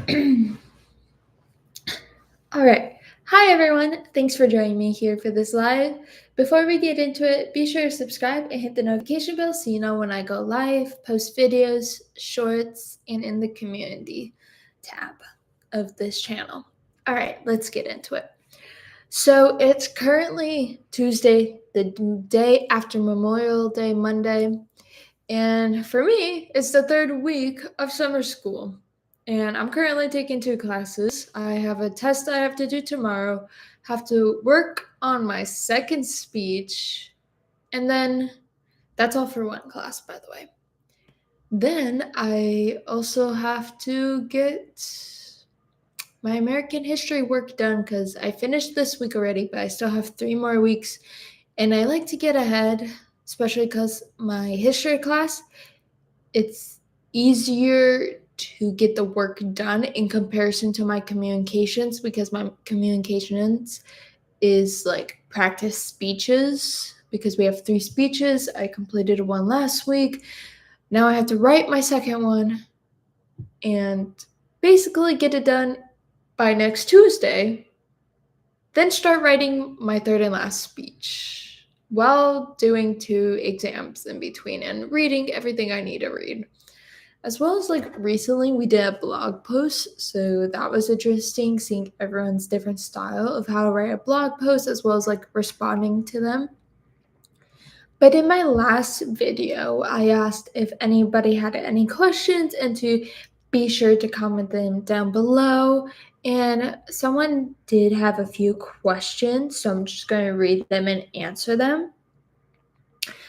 All right. Hi, everyone. Thanks for joining me here for this live. Before we get into it, be sure to subscribe and hit the notification bell so you know when I go live, post videos, shorts, and in the community tab of this channel. All right, let's get into it. So it's currently Tuesday, the day after Memorial Day, Monday. And for me, it's the third week of summer school. And I'm currently taking 2 classes. I have a test I have to do tomorrow, have to work on my second speech, and then that's all for one class, by the way. Then I also have to get my American history work done because I finished this week already, but I still have 3 more weeks. And I like to get ahead, especially because my history class, it's easier to get the work done in comparison to my communications because my communications is like practice speeches because we have 3 speeches. I completed one last week. Now I have to write my second one and basically get it done by next Tuesday. Then start writing my third and last speech while doing 2 exams in between and reading everything I need to read. As well as like recently we did a blog post, so that was interesting seeing everyone's different style of how to write a blog post as well as like responding to them. But in my last video, I asked if anybody had any questions and to be sure to comment them down below. And someone did have a few questions, so I'm just going to read them and answer them.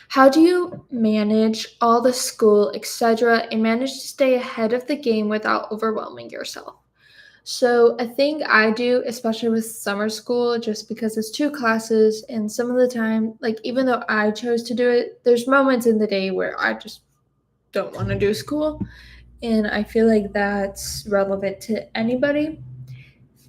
How do you manage all the school, etc., and manage to stay ahead of the game without overwhelming yourself? So, a thing I do, especially with summer school, just because it's 2 classes, and some of the time, like even though I chose to do it, there's moments in the day where I just don't want to do school. And I feel like that's relevant to anybody.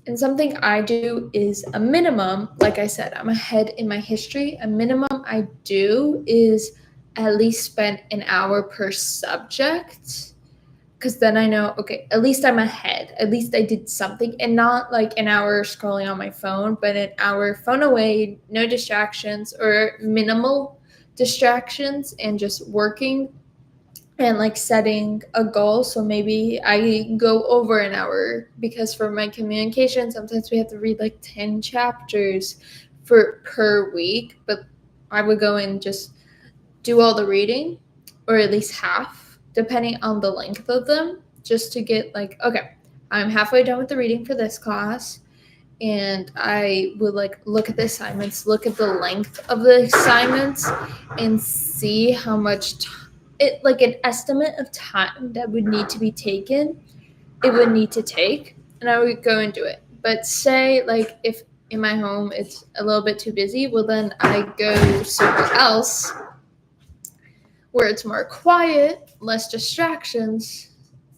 And something I do is a minimum, like I said, I'm ahead in my history. A minimum I do is at least spend an hour per subject. Because then I know, okay, at least I'm ahead. At least I did something. And not like an hour scrolling on my phone, but an hour phone away, no distractions or minimal distractions and just working and like setting a goal. So maybe I go over an hour because for my communication, sometimes we have to read like 10 chapters per week, but I would go and just do all the reading or at least half depending on the length of them just to get like, okay, I'm halfway done with the reading for this class. And I would like look at the assignments, look at the length of the assignments and see how much it like an estimate of time that would need to be taken, it would need to take, and I would go and do it. But say like if in my home it's a little bit too busy, well then I go somewhere else where it's more quiet, less distractions,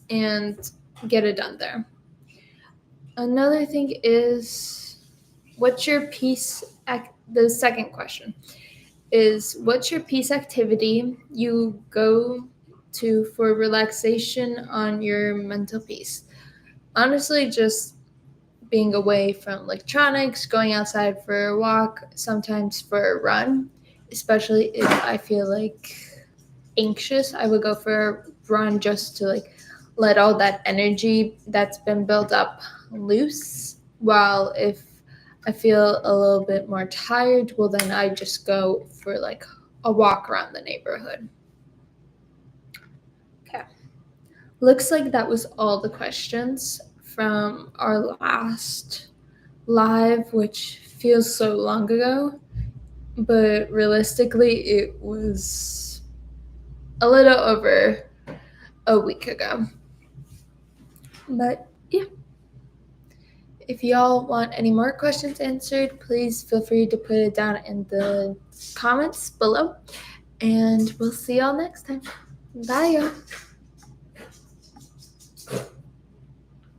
and get it done there. Another thing is, what's your peace? The second question is, what's your peace activity you go to for relaxation on your mental peace? Honestly, just being away from electronics, going outside for a walk, sometimes for a run, especially if I feel like anxious, I would go for a run just to like let all that energy that's been built up loose. While if I feel a little bit more tired, well then I just go for like a walk around the neighborhood. Okay. Looks like that was all the questions from our last live, which feels so long ago, but realistically it was a little over a week ago. But yeah, if y'all want any more questions answered, please feel free to put it down in the comments below, and we'll see y'all next time. Bye, y'all.